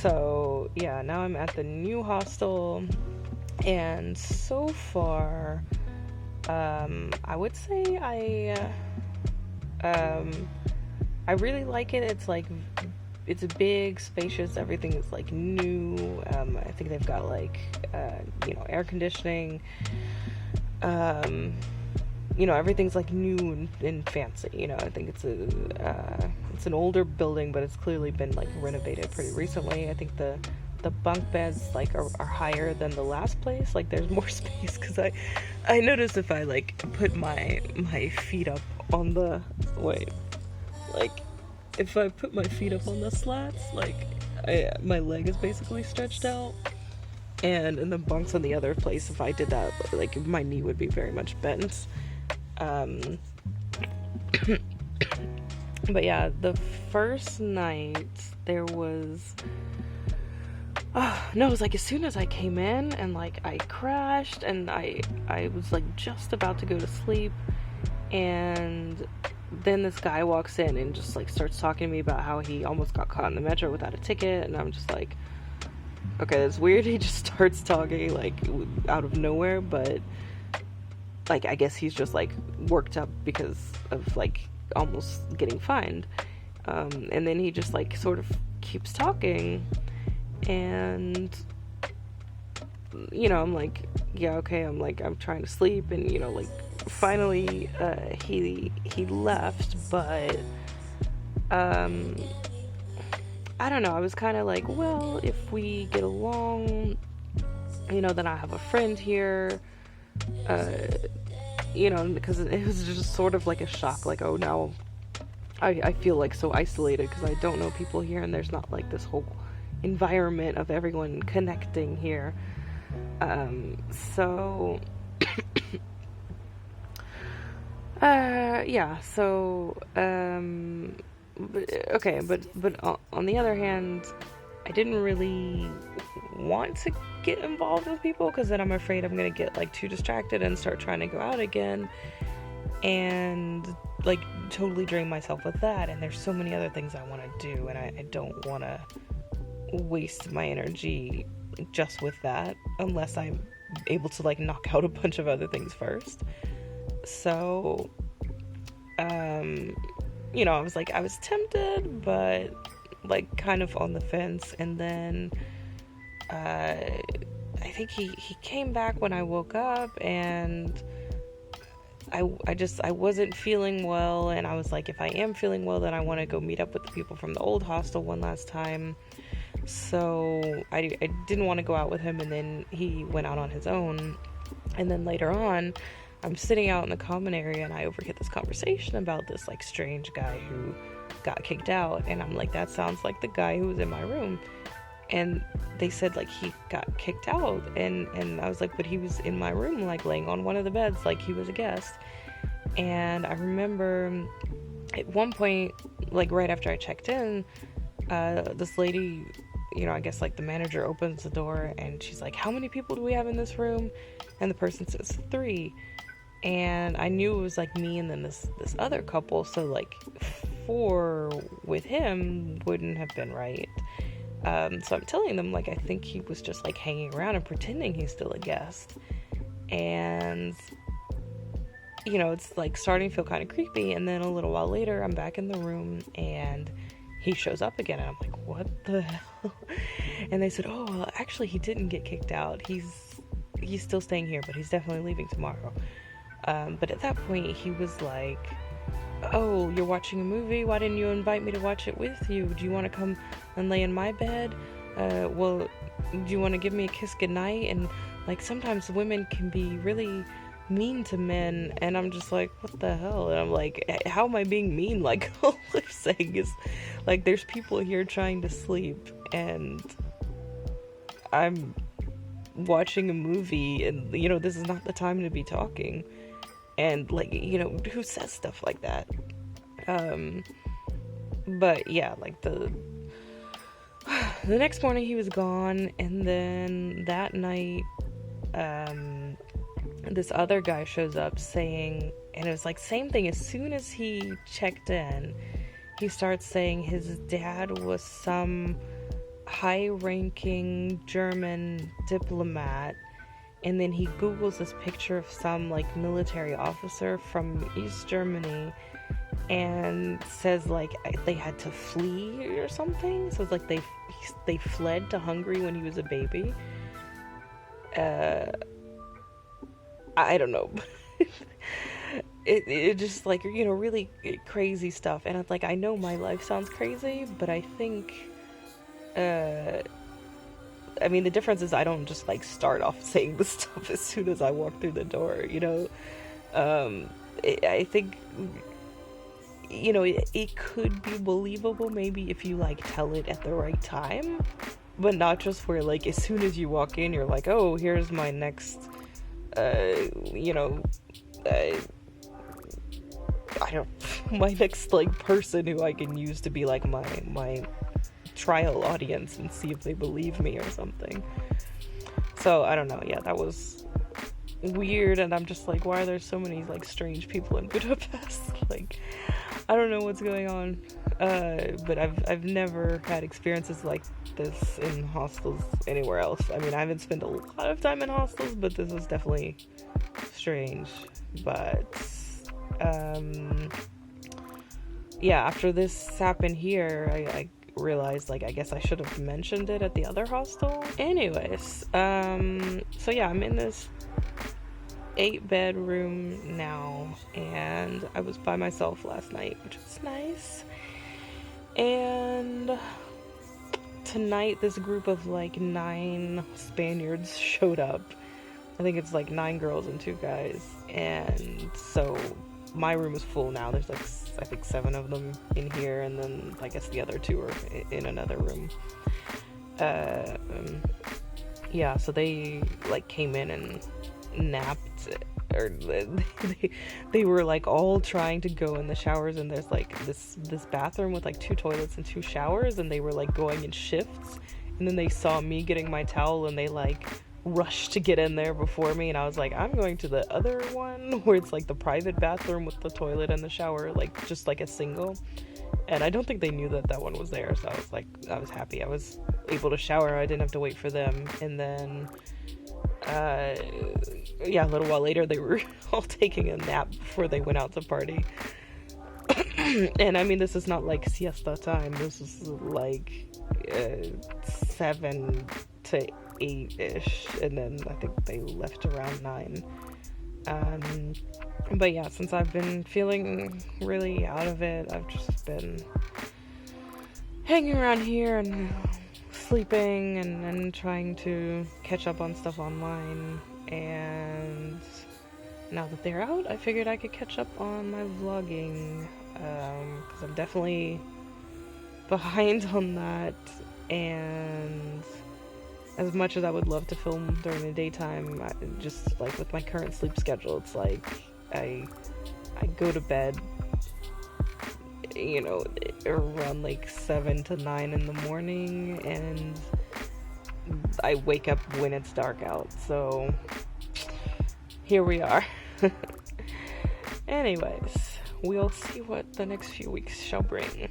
So yeah, now I'm at the new hostel, and so far, I would say I really like it. It's big, spacious. Everything is like new. I think they've got like air conditioning. Um, everything's like new and fancy. I think it's an older building, but it's clearly been like renovated pretty recently. I think the bunk beds like are higher than the last place. Like there's more space because I noticed if I like put my feet up on the wait like if I put my feet up on the slats, like my leg is basically stretched out. And in the bunks on the other place, if I did that, like my knee would be very much bent. Um, but yeah, the first night there was. No, it was like as soon as I came in and like I crashed and I was like just about to go to sleep, and then this guy walks in and just like starts talking to me about how he almost got caught in the metro without a ticket, and I'm just like, okay, that's weird. He just starts talking like out of nowhere, but like I guess he's just like worked up because of like almost getting fined. And then he just like sort of keeps talking, and I'm like, yeah, okay, I'm trying to sleep, and like finally he left, but I don't know, I was kind of like, well, if we get along, then I have a friend here, because it was just sort of like a shock, like, oh, now I feel like so isolated because I don't know people here, and there's not like this whole environment of everyone connecting here. So yeah, so okay, but on the other hand, I didn't really want to get involved with people because then I'm afraid I'm gonna get like too distracted and start trying to go out again and like totally drain myself with that. And there's so many other things I want to do, and I don't want to waste my energy just with that unless I'm able to like knock out a bunch of other things first. So I was tempted, but like kind of on the fence. And then I think he came back when I woke up, and I wasn't feeling well, and I was like, if I am feeling well, then I want to go meet up with the people from the old hostel one last time. So I didn't want to go out with him, and then he went out on his own. And then later on, I'm sitting out in the common area, and I overhear this conversation about this like strange guy who got kicked out, and I'm like, that sounds like the guy who was in my room. And they said like he got kicked out, and I was like, but he was in my room, like laying on one of the beds like he was a guest. And I remember at one point, like right after I checked in, this lady, I guess like the manager opens the door, and she's like, how many people do we have in this room? And the person says 3. And I knew it was like me and then this other couple, so like 4 with him wouldn't have been right. So I'm telling them, like, I think he was just like hanging around and pretending he's still a guest. And it's like starting to feel kind of creepy. And then a little while later, I'm back in the room, and he shows up again, and I'm like, what the hell? And they said, oh, well, actually he didn't get kicked out, he's still staying here, but he's definitely leaving tomorrow. But at that point he was like, oh, you're watching a movie? Why didn't you invite me to watch it with you? Do you want to come and lay in my bed? Well, do you want to give me a kiss goodnight? And like sometimes women can be really mean to men, and I'm just like, what the hell? And I'm like, how am I being mean? Like, all I'm saying is like, there's people here trying to sleep, and I'm watching a movie, and this is not the time to be talking. And like, who says stuff like that? But yeah, like the next morning he was gone, and then that night this other guy shows up saying, and it was like same thing, as soon as he checked in, he starts saying his dad was some high-ranking German diplomat, and then he Googles this picture of some like military officer from East Germany and says like they had to flee or something. So it's like they fled to Hungary when he was a baby. I don't know. it just like, you know, really crazy stuff. And it's like, I know my life sounds crazy, but I think I mean, the difference is I don't just like start off saying this stuff as soon as I walk through the door, you know. I think, you know, it could be believable maybe if you like tell it at the right time, but not just where like as soon as you walk in you're like, oh, here's my next you know, I don't my next like person who I can use to be like my trial audience and see if they believe me or something. So I don't know. Yeah, that was weird, and I'm just like, why are there so many like strange people in Budapest? Like, I don't know what's going on. But I've never had experiences like this in hostels anywhere else. I mean, I haven't spent a lot of time in hostels, but this is definitely strange. But yeah, after this happened here, I realized, like, I guess I should have mentioned it at the other hostel. Anyways, so yeah, I'm in this 8-bedroom now, and I was by myself last night, which was nice. And tonight, this group of like 9 Spaniards showed up. I think it's like 9 girls and 2 guys, and so my room is full now. There's like, I think 7 of them in here, and then I guess the other 2 are in another room. Yeah, so they like came in and napped, or they were like all trying to go in the showers, and there's like this bathroom with like 2 toilets and 2 showers, and they were like going in shifts, and then they saw me getting my towel, and they like rushed to get in there before me, and I was like, I'm going to the other one where it's like the private bathroom with the toilet and the shower, like just like a single. And I don't think they knew that one was there, so I was happy. I was able to shower. I didn't have to wait for them. And then yeah, a little while later they were all taking a nap before they went out to party. And I mean, this is not like siesta time. This is like 7 to 8-ish, and then I think they left around 9. But yeah, since I've been feeling really out of it, I've just been hanging around here and sleeping and trying to catch up on stuff online. And now that they're out, I figured I could catch up on my vlogging, because I'm definitely behind on that. And as much as I would love to film during the daytime, just like with my current sleep schedule, it's like I go to bed, you know, around like 7 to 9 in the morning, and I wake up when it's dark out. So here we are. Anyways, we'll see what the next few weeks shall bring.